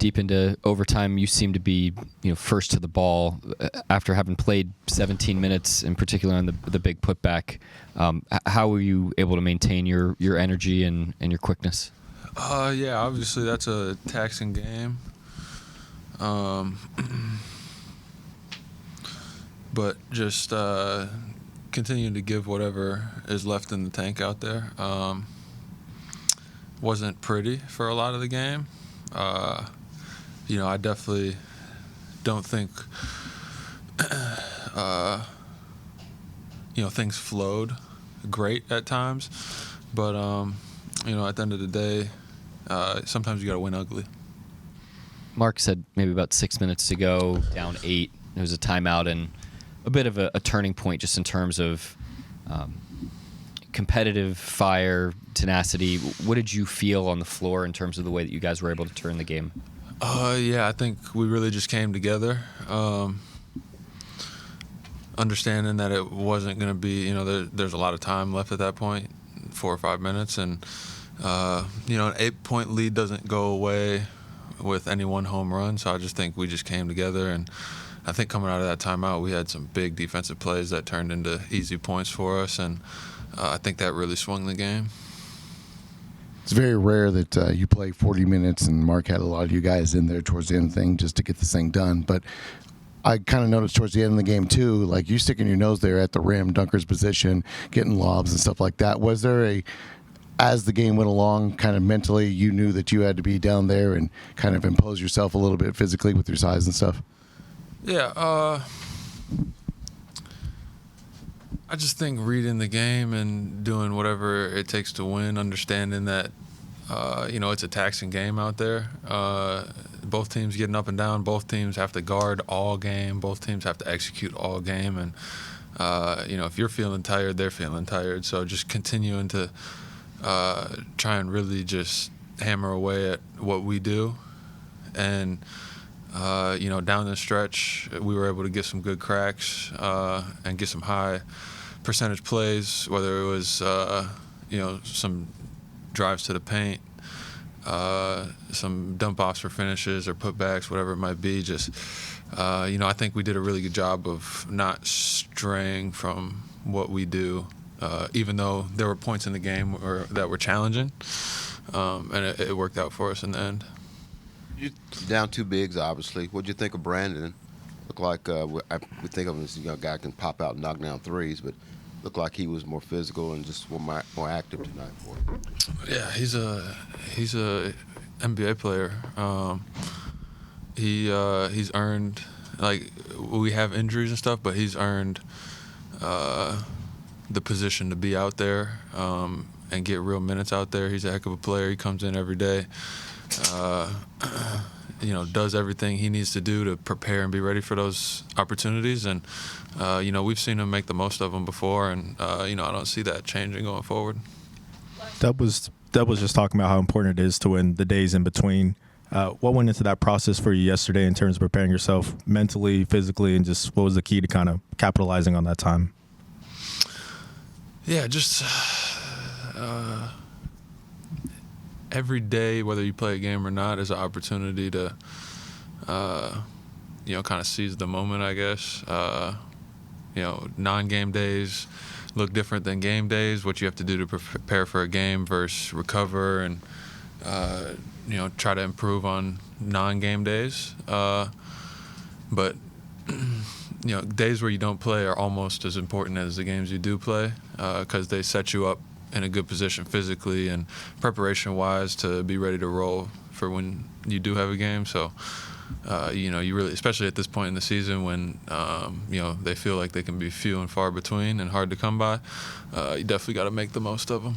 deep into overtime. You seem to be, first to the ball after having played 17 minutes, in particular on the big putback. How were you able to maintain your energy and your quickness? Yeah, obviously that's a taxing game. But just continuing to give whatever is left in the tank out there. Wasn't pretty for a lot of the game. I definitely don't think things flowed great at times, but at the end of the day, sometimes you got to win ugly. Mark said maybe about 6 minutes to go, down 8. There was a timeout and a bit of a turning point just in terms of competitive fire, tenacity. What did you feel on the floor in terms of the way that you guys were able to turn the game? Yeah, I think we really just came together, understanding that it wasn't going to be, there's a lot of time left at that point, 4 or 5 minutes, and an 8-point lead doesn't go away with any one home run, so I just think we just came together, and I think coming out of that timeout, we had some big defensive plays that turned into easy points for us, and I think that really swung the game. It's very rare that you play 40 minutes, and Mark had a lot of you guys in there towards the end of the thing just to get this thing done. But I kind of noticed towards the end of the game, too, like you sticking your nose there at the rim, dunker's position, getting lobs and stuff like that. Was there as the game went along, kind of mentally, you knew that you had to be down there and kind of impose yourself a little bit physically with your size and stuff? Yeah, I just think reading the game and doing whatever it takes to win, understanding that, it's a taxing game out there. Both teams getting up and down. Both teams have to guard all game. Both teams have to execute all game. And, if you're feeling tired, they're feeling tired. So just continuing to try and really just hammer away at what we do. And, down the stretch, we were able to get some good cracks and get some high percentage plays, whether it was, some drives to the paint, some dump-offs for finishes or putbacks, whatever it might be. Just, I think we did a really good job of not straying from what we do, even though there were points in the game that were challenging, and it worked out for us in the end. You down 2 bigs, obviously. What'd you think of Brandon? Looked like we think of him as a guy who can pop out and knock down threes, but looked like he was more physical and just more active tonight for him. Yeah, he's a NBA player. He's earned, like, we have injuries and stuff, but he's earned the position to be out there and get real minutes out there. He's a heck of a player. He comes in every day. Does everything he needs to do to prepare and be ready for those opportunities. And, we've seen him make the most of them before, and, I don't see that changing going forward. Dub was just talking about how important it is to win the days in between. What went into that process for you yesterday in terms of preparing yourself mentally, physically, and just what was the key to kind of capitalizing on that time? Yeah, just every day, whether you play a game or not, is an opportunity to, kind of seize the moment, I guess. Non-game days look different than game days, what you have to do to prepare for a game versus recover and, try to improve on non-game days. But, days where you don't play are almost as important as the games you do play because they set you up in a good position physically and preparation-wise to be ready to roll for when you do have a game. So, you really, especially at this point in the season when, they feel like they can be few and far between and hard to come by, you definitely got to make the most of them.